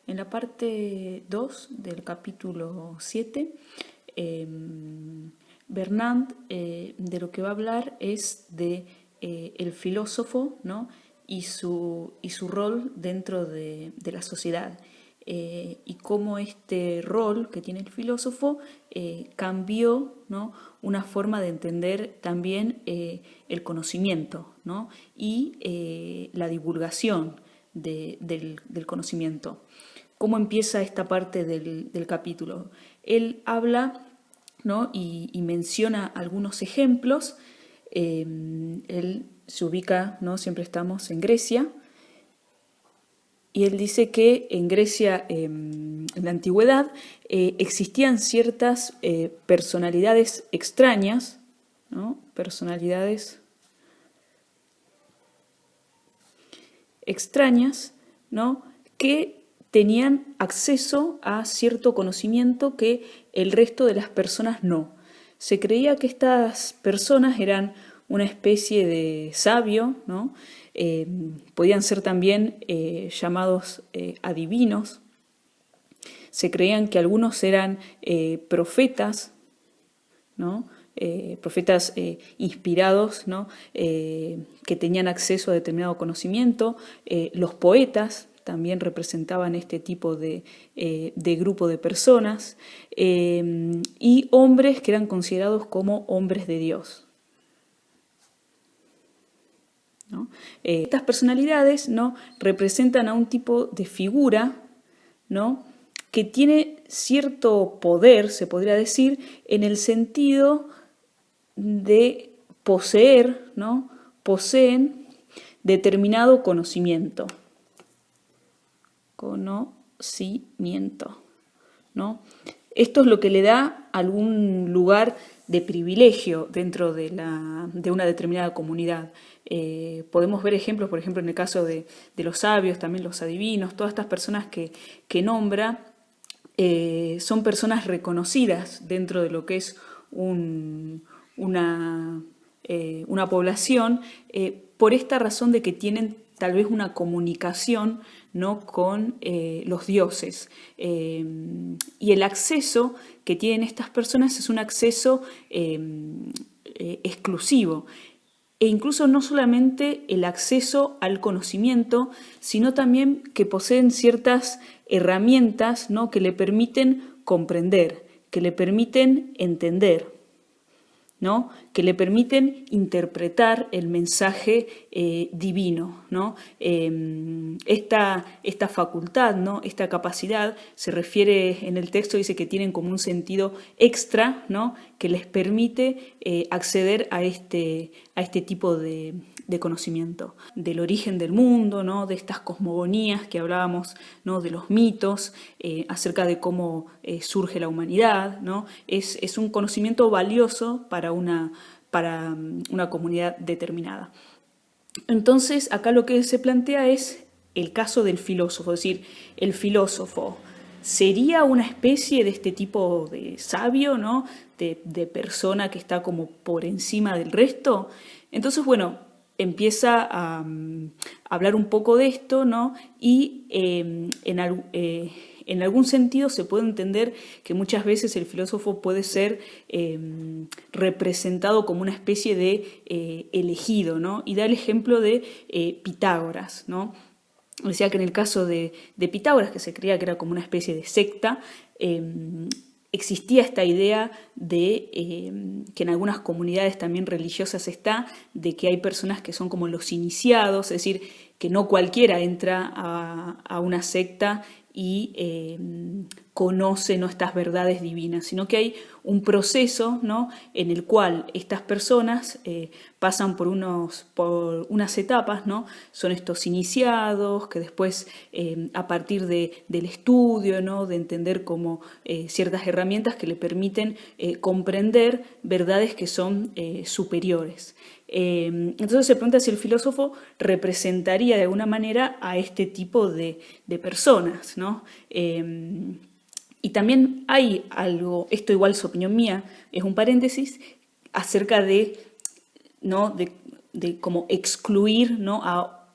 En la parte 2 del capítulo 7, Bernard de lo que va a hablar es de el filósofo, ¿no? y su rol dentro de la sociedad. Y cómo este rol que tiene el filósofo cambió, ¿no? una forma de entender también el conocimiento, ¿no? y la divulgación del conocimiento. ¿Cómo empieza esta parte del capítulo? Él habla, ¿no? y menciona algunos ejemplos. Él se ubica, ¿no? Siempre estamos en Grecia, y él dice que en Grecia, en la antigüedad, existían ciertas personalidades extrañas, ¿no? Personalidades extrañas, ¿no? que tenían acceso a cierto conocimiento que el resto de las personas no. Se creía que estas personas eran una especie de sabio, ¿no? Podían ser también llamados adivinos. Se creían que algunos eran profetas, ¿no? Profetas inspirados, ¿no? Que tenían acceso a determinado conocimiento. Los poetas también representaban este tipo de grupo de personas, y hombres que eran considerados como hombres de Dios, ¿no? Estas personalidades, ¿no? representan a un tipo de figura, ¿no? que tiene cierto poder, se podría decir, en el sentido de poseer, ¿no? poseen determinado conocimiento. Conocimiento, ¿no? Esto es lo que le da algún lugar de privilegio dentro de una determinada comunidad. Podemos ver ejemplos, por ejemplo, en el caso de los sabios, también los adivinos, todas estas personas que nombra, son personas reconocidas dentro de lo que es una población, por esta razón de que tienen tal vez una comunicación, ¿no? con los dioses. Y el acceso que tienen estas personas es un acceso exclusivo. E incluso no solamente el acceso al conocimiento, sino también que poseen ciertas herramientas, ¿no? que le permiten comprender, que le permiten entender, ¿no? que le permiten interpretar el mensaje divino, ¿no? Esta facultad, ¿no? esta capacidad, se refiere en el texto, dice que tienen como un sentido extra, ¿no? que les permite acceder a este tipo de conocimiento, del origen del mundo, ¿no? de estas cosmogonías que hablábamos, ¿no? de los mitos, acerca de cómo surge la humanidad, ¿no? Es un conocimiento valioso para una comunidad determinada. Entonces, acá lo que se plantea es el caso del filósofo, es decir, el filósofo sería una especie de este tipo de sabio, ¿no? de persona que está como por encima del resto. Entonces, bueno, empieza a hablar un poco de esto, ¿no? y en algún sentido se puede entender que muchas veces el filósofo puede ser representado como una especie de elegido, ¿no? Y da el ejemplo de Pitágoras, ¿no? Decía que en el caso de Pitágoras, que se creía que era como una especie de secta, existía esta idea de que en algunas comunidades también religiosas está, de que hay personas que son como los iniciados, es decir, que no cualquiera entra a una secta y conoce, ¿no? estas verdades divinas, sino que hay un proceso, ¿no? en el cual estas personas pasan por unas etapas, ¿no? Son estos iniciados que después, a partir del estudio, ¿no? de entender como ciertas herramientas que le permiten comprender verdades que son superiores. Entonces se pregunta si el filósofo representaría de alguna manera a este tipo de personas, ¿no? Y también hay algo, esto igual es opinión mía, es un paréntesis, acerca de, ¿no? de como excluir, ¿no? a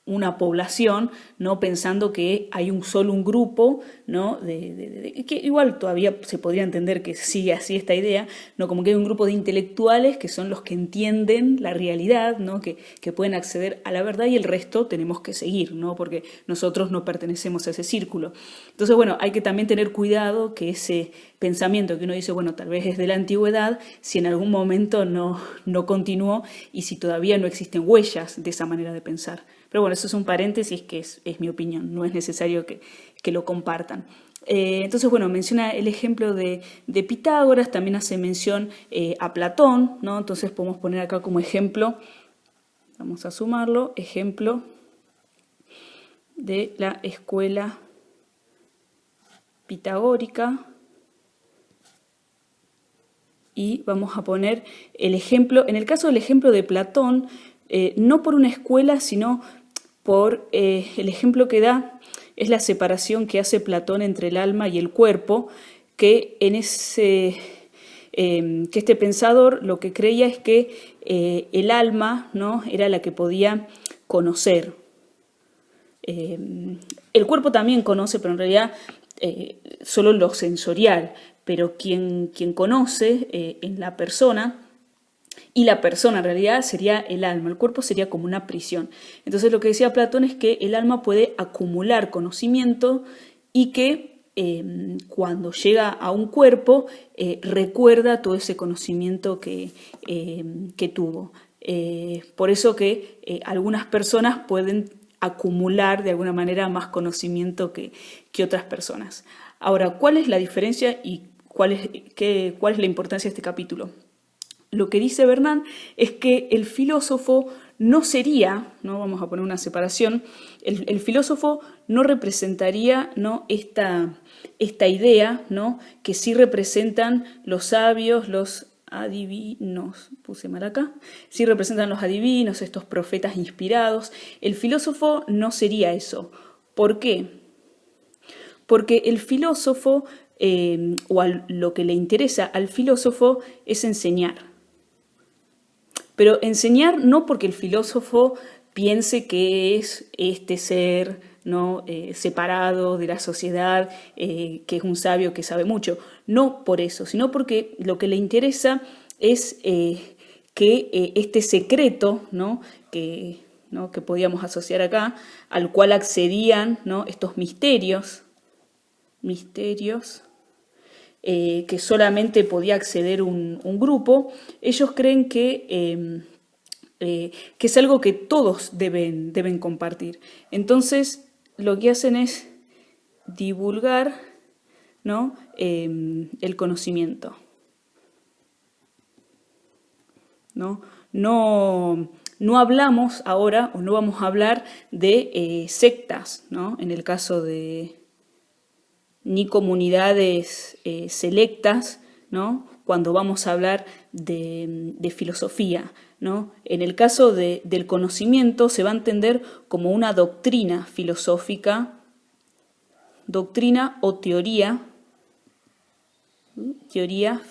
una población, ¿no? Pensando que hay un grupo, ¿no? Que igual todavía se podría entender que sigue así esta idea, ¿no? Como que hay un grupo de intelectuales que son los que entienden la realidad, ¿no? Que pueden acceder a la verdad y el resto tenemos que seguir, ¿no? Porque nosotros no pertenecemos a ese círculo. Entonces, bueno, hay que también tener cuidado que ese pensamiento que uno dice, bueno, tal vez es de la antigüedad, si en algún momento no continuó y si todavía no existen huellas de esa manera de pensar. Pero bueno, eso es un paréntesis que es mi opinión, no es necesario que lo compartan. Entonces, bueno, menciona el ejemplo de Pitágoras, también hace mención a Platón, ¿no? Entonces podemos poner acá como ejemplo, vamos a sumarlo, ejemplo de la escuela pitagórica. Y vamos a poner el ejemplo, en el caso del ejemplo de Platón, no por una escuela, sino por el ejemplo que da, es la separación que hace Platón entre el alma y el cuerpo, que en que este pensador lo que creía es que el alma, ¿no? Era la que podía conocer. El cuerpo también conoce, pero en realidad solo lo sensorial, pero quien conoce en la persona, y la persona en realidad sería el alma, el cuerpo sería como una prisión. Entonces lo que decía Platón es que el alma puede acumular conocimiento y que cuando llega a un cuerpo recuerda todo ese conocimiento que tuvo. Por eso que algunas personas pueden acumular de alguna manera más conocimiento que otras personas. Ahora, ¿cuál es la diferencia y cuál es la importancia de este capítulo? Lo que dice Bernard es que el filósofo no sería, ¿no? Vamos a poner una separación, el filósofo no representaría, ¿no? esta idea, ¿no? Que sí representan los sabios, los adivinos, puse mal acá, sí representan los adivinos, estos profetas inspirados. El filósofo no sería eso. ¿Por qué? Porque el filósofo, lo que le interesa al filósofo es enseñar. Pero enseñar no porque el filósofo piense que es este ser, ¿no? Separado de la sociedad, que es un sabio que sabe mucho. No por eso, sino porque lo que le interesa es que este secreto, ¿no? Que podíamos asociar acá, al cual accedían, ¿no? Estos misterios, que solamente podía acceder un grupo, ellos creen que es algo que todos deben compartir. Entonces, lo que hacen es divulgar, ¿no? El conocimiento. No hablamos ahora, o no vamos a hablar de sectas, ¿no? En el caso ni comunidades selectas, ¿no? Cuando vamos a hablar de filosofía, ¿no? En el caso del conocimiento se va a entender como una doctrina filosófica, doctrina o teoría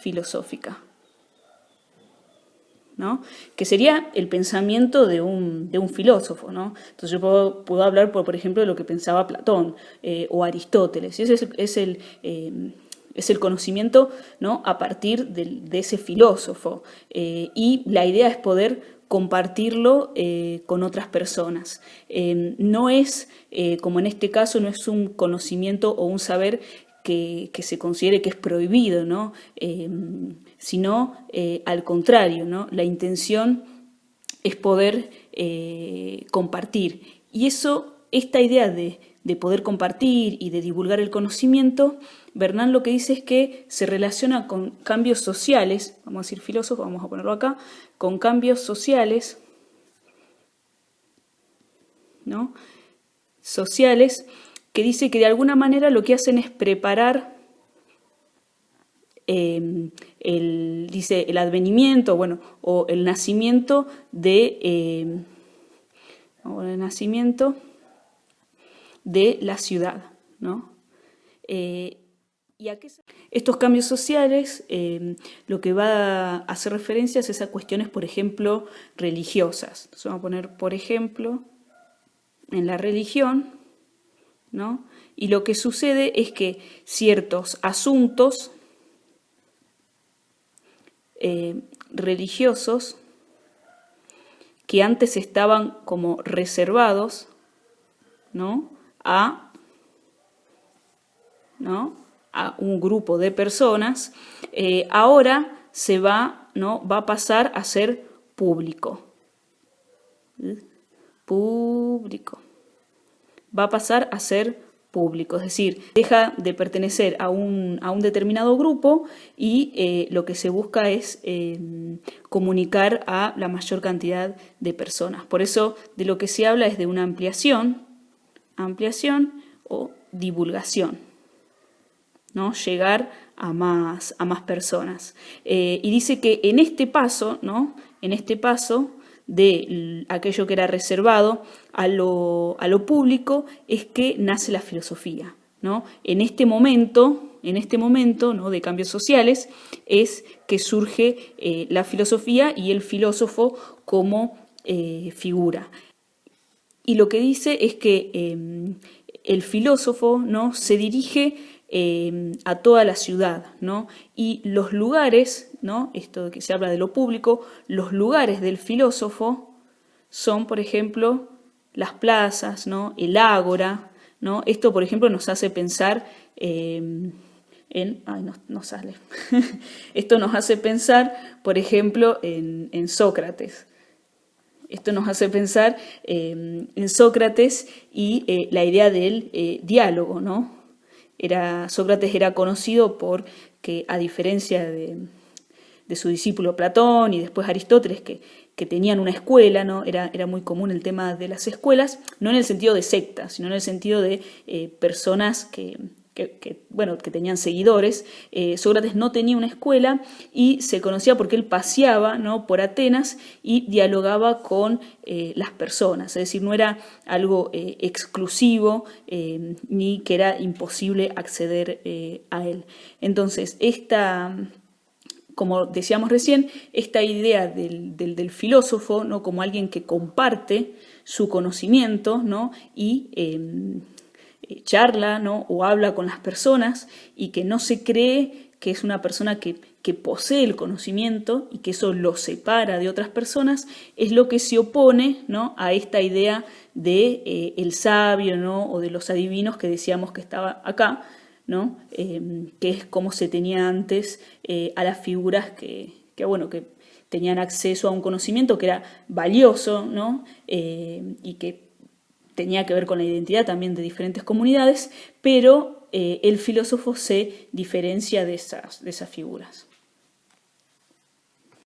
filosófica, ¿no? Que sería el pensamiento de un filósofo, ¿no? Entonces yo puedo hablar, por ejemplo, de lo que pensaba Platón o Aristóteles. Y ese es el conocimiento, ¿no? A partir de ese filósofo. Y la idea es poder compartirlo con otras personas. No es, como en este caso, no es un conocimiento o un saber que se considere que es prohibido, ¿no? Sino al contrario, ¿no? La intención es poder compartir. Y esta idea de poder compartir y de divulgar el conocimiento, Bernard lo que dice es que se relaciona con cambios sociales, vamos a decir filósofo, vamos a ponerlo acá, con cambios sociales, ¿no? Sociales, que dice que de alguna manera lo que hacen es preparar dice el advenimiento, bueno, o el nacimiento de la ciudad, ¿no? Estos cambios sociales lo que va a hacer referencia es a cuestiones, por ejemplo, religiosas. Entonces vamos a poner, por ejemplo, en la religión, ¿no? Y lo que sucede es que ciertos asuntos religiosos que antes estaban como reservados, ¿no? ¿no? a un grupo de personas, ahora ¿no? va a pasar a ser público. Público. Va a pasar a ser público, es decir, deja de pertenecer a un determinado grupo y lo que se busca es comunicar a la mayor cantidad de personas. Por eso de lo que se habla es de una ampliación o divulgación, ¿no? Llegar a más personas. Y dice que en este paso, ¿no? En este paso de aquello que era reservado a lo público es que nace la filosofía, ¿no? En este momento, ¿no? de cambios sociales es que surge la filosofía y el filósofo como figura. Y lo que dice es que el filósofo, ¿no? se dirige a toda la ciudad, ¿no? Y los lugares, ¿no? Esto de que se habla de lo público, los lugares del filósofo son, por ejemplo, las plazas, ¿no? El ágora, ¿no? Esto, por ejemplo, nos hace pensar no sale. Esto nos hace pensar, por ejemplo, en Sócrates. Esto nos hace pensar en Sócrates y la idea del diálogo, ¿no? Sócrates era conocido porque, a diferencia de su discípulo Platón y después Aristóteles, que tenían una escuela, ¿no? Era muy común el tema de las escuelas, no en el sentido de sectas, sino en el sentido de personas que tenían seguidores. Sócrates no tenía una escuela y se conocía porque él paseaba, ¿no? por Atenas y dialogaba con las personas, es decir, no era algo exclusivo ni que era imposible acceder a él. Entonces, como decíamos recién, esta idea del filósofo, ¿no? como alguien que comparte su conocimiento, ¿no? y charla, ¿no? o habla con las personas y que no se cree que es una persona que posee el conocimiento y que eso lo separa de otras personas, es lo que se opone, ¿no? a esta idea de el sabio, ¿no? o de los adivinos que decíamos que estaba acá, ¿no? Que es como se tenía antes a las figuras que tenían acceso a un conocimiento que era valioso, ¿no? Y que tenía que ver con la identidad también de diferentes comunidades, pero el filósofo se diferencia de esas figuras.